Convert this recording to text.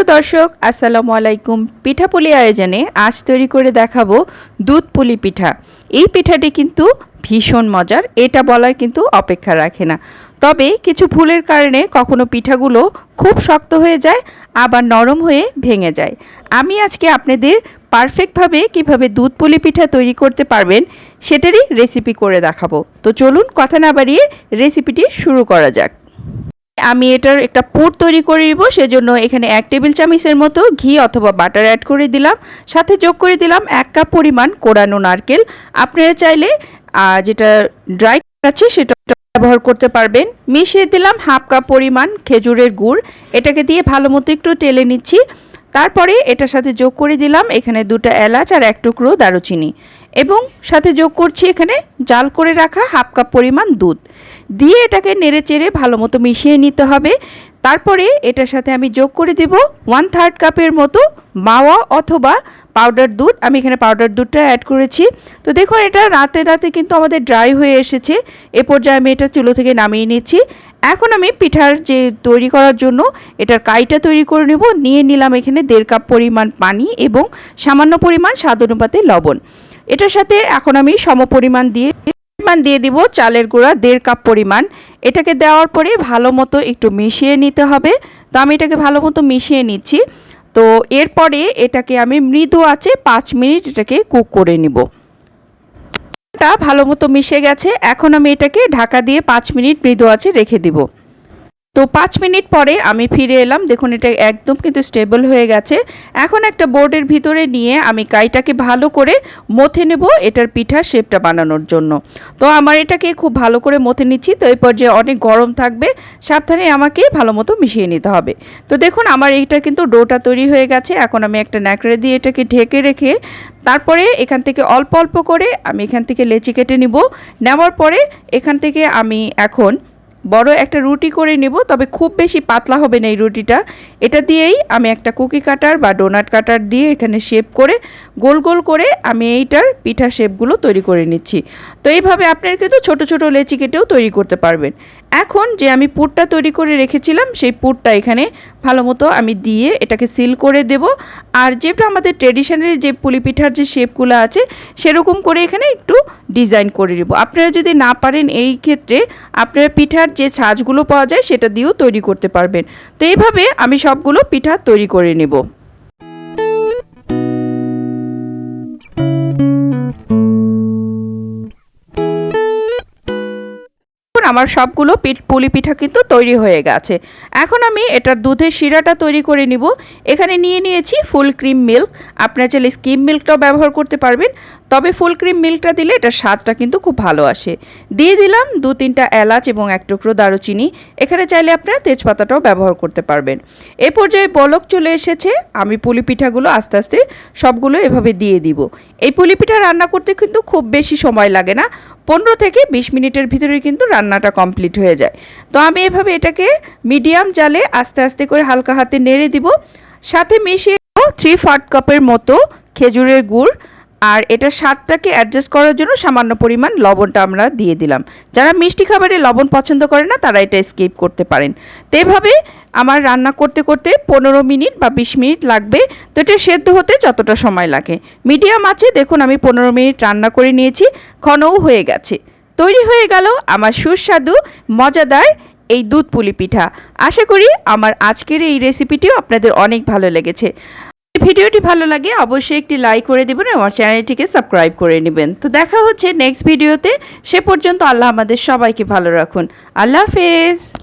প্রিয় দর্শক আসসালামু আলাইকুম। পিঠা পুলি আয়োজনে আজ তৈরি করে দেখাবো দুধ পুলি পিঠা। এই পিঠাটি কিন্তু ভীষণ মজার, এটা বলার কিন্তু অপেক্ষা রাখে না। তবে কিছু ভুলের কারণে কখনো পিঠাগুলো খুব শক্ত হয়ে যায়, আবার নরম হয়ে ভেঙে যায়। আমি আজকে আপনাদের পারফেক্টভাবে কিভাবে দুধ পুলি পিঠা তৈরি করতে পারবেন সেটারই রেসিপি করে দেখাবো। তো চলুন কথা না বাড়িয়ে রেসিপিটি শুরু করা যাক। আমি এটার একটা পুর তৈরি করে নিব, সেজন্য এখানে 1 টেবিল চামচের মতো ঘি অথবা বাটার অ্যাড করে দিলাম। সাথে যোগ করে দিলাম 1 কাপ পরিমাণ কোরানো নারকেল। আপনারা চাইলে যেটা ড্রাই আছে সেটা ব্যবহার করতে পারবেন। মিশিয়ে দিলাম 1/2 কাপ পরিমাণ খেজুরের গুড়। এটাকে দিয়ে ভালো মতো একটু টেলে নিচ্ছি। তারপরে এটার সাথে যোগ করে দিলাম এখানে 2টা এলাচ আর 1 টুকরো দারুচিনি, এবং সাথে যোগ করছি এখানে জাল করে রাখা 1/2 কাপ পরিমাণ দুধ দিয়ে এটাকে নেড়ে চেড়ে ভালো মতো মিশিয়ে নিতে হবে। তারপরে এটার সাথে আমি যোগ করে দেব 1/3 কাপের মতো মাওয়া অথবা পাউডার দুধ। আমি এখানে পাউডার দুধটা অ্যাড করেছি। তো দেখুন এটা রাতে রাতে কিন্তু আমাদের ড্রাই হয়ে এসেছে। এ পর্যায়ে আমি এটা চুলো থেকে নামিয়ে নিচ্ছি। এখন আমি পিঠার যে তৈরি করার জন্য এটার কাইটা তৈরি করে নেব। নিয়ে নিলাম এখানে 1.5 কাপ পরিমাণ পানি এবং সামান্য পরিমাণ স্বাদ অনুপাতে লবণ। এটার সাথে এখন আমি সমপরিমাণ দিয়ে দিব চালের গুঁড়া 1.5 কাপ পরিমাণ। এটাকে দেওয়ার পরে ভালো মতো একটু মিশিয়ে নিতে হবে। তো আমি এটাকে ভালো মতো মিশিয়ে নিচ্ছি। তো এরপরে এটাকে আমি মৃদু আঁচে 5 মিনিট এটাকে কুক করে নিব। এটা ভালো মতো মিশে গেছে। এখন আমি এটাকে ঢাকা দিয়ে 5 মিনিট মৃদু আঁচে রেখে দিব। তো 5 মিনিট পরে আমি ফিরে এলাম। দেখুন এটা একদম কিন্তু স্টেবল হয়ে গেছে। এখন একটা বোর্ডের ভিতরে নিয়ে আমি কাইটাকে ভালো করে মথে নেব এটার পিঠার শেপটা বানানোর জন্য। তো আমার এটাকে খুব ভালো করে মথে নিচ্ছি। তো এই পর্যায়ে অনেক গরম থাকবে, সাবধানে আমাকে ভালো মতো মিশিয়ে নিতে হবে। তো দেখুন আমার এইটা কিন্তু ডোটা তৈরি হয়ে গেছে। এখন আমি একটা ন্যাকড়া দিয়ে এটাকে ঢেকে রেখে তারপরে এখান থেকে অল্প অল্প করে আমি এখান থেকে লেচি কেটে নিব। নেওয়ার পরে এখান থেকে আমি এখন বড় একটা রুটি করে নেব, তবে খুব বেশি পাতলা হবে না এই রুটিটা। এটা দিয়েই আমি একটা কুকি কাটার বা ডোনাট কাটার দিয়ে এখানে শেপ করে গোল গোল করে আমি এইটার পিঠা শেপগুলো তৈরি করে নিচ্ছি। তো এইভাবে আপনারা কিন্তু ছোট ছোট লেচি কেটেও তৈরি করতে পারবেন। এখন যে আমি পুরটা তৈরি করে রেখেছিলাম সেই পুরটা এখানে ভালো মতো আমি দিয়ে এটাকে সিল করে দেব। আর যেটা আমাদের ট্রেডিশনাল যে পুলি পিঠার যে শেপগুলো আছে সেরকম করে এখানে একটু ডিজাইন করে নেব। আপনারা যদি না পারেন এই ক্ষেত্রে আপনারা পিঠার যে ছাঁচগুলো পাওয়া যায় সেটা দিয়েও তৈরি করতে পারবেন। তো এইভাবে আমি সবগুলো পিঠা তৈরি করে নেব। আমার সবগুলো পুলি পিঠা কিন্তু তৈরি হয়ে গেছে। এখন আমি এটার দুধের শিরাটা তৈরি করে নিব। এখানে নিয়ে নিয়েছি ফুল ক্রিম মিল্ক। আপনারা চাইলে স্কিম মিল্কটাও ব্যবহার করতে পারবেন, তবে ফুল ক্রিম মিল্কটা দিলে এটার স্বাদটা কিন্তু খুব ভালো আসে। দিয়ে দিলাম 2-3টা এলাচ এবং 1 টুকরো দারুচিনি। এখানে চাইলে আপনারা তেজপাতাটাও ব্যবহার করতে পারবেন। এ পর্যায়ে বলক চলে এসেছে। আমি পুলি পিঠাগুলো আস্তে আস্তে সবগুলো এভাবে দিয়ে দিব। এই পুলি পিঠা রান্না করতে কিন্তু খুব বেশি সময় লাগে না, 15 থেকে 20 মিনিটের ভিতরে কিন্তু রান্নাটা কমপ্লিট হয়ে যায়। তো আমি এভাবে এটাকে মিডিয়াম জালে আস্তে আস্তে করে হালকা হাতে নেড়ে দিব। সাথে মিশিয়ে 3/4 কাপের মতো খেজুরের গুড়, আর এটা স্বাদটাকে অ্যাডজাস্ট করার জন্য সামান্য পরিমাণ লবণটা আমরা দিয়ে দিলাম। যারা মিষ্টি খাবারে লবণ পছন্দ করে না তারা এটা স্কিপ করতে পারেন। তো এভাবে আমার রান্না করতে করতে 15 মিনিট বা 20 মিনিট লাগবে। তো এটা সেদ্ধ হতে যতটা সময় লাগে মিডিয়াম আছে। দেখুন আমি 15 মিনিট রান্না করে নিয়েছি, ঘনও হয়ে গেছে। তৈরি হয়ে গেল আমার সুস্বাদু মজাদার এই দুধ পুলি পিঠা। আশা করি আমার আজকের এই রেসিপিটিও আপনাদের অনেক ভালো লেগেছে। ভিডিওটি ভালো লাগে অবশ্যই একটি লাইক করে দেবেন, আমার চ্যানেলটিকে সাবস্ক্রাইব করে নেবেন। তো দেখা হচ্ছে নেক্সট ভিডিওতে। সে পর্যন্ত আল্লাহ আমাদের সবাইকে ভালো রাখুন। আল্লাহ হাফেজ।